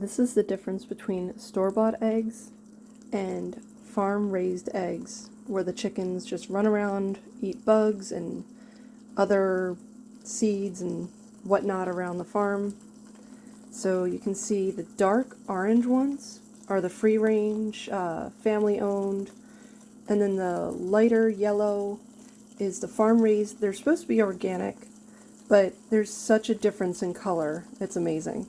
This is the difference between store-bought eggs and farm-raised eggs, where the chickens just run around, eat bugs and other seeds and whatnot around the farm. So you can see the dark orange ones are the free-range, family-owned, and then the lighter yellow is the farm-raised. They're supposed to be organic, but there's such a difference in color. It's amazing.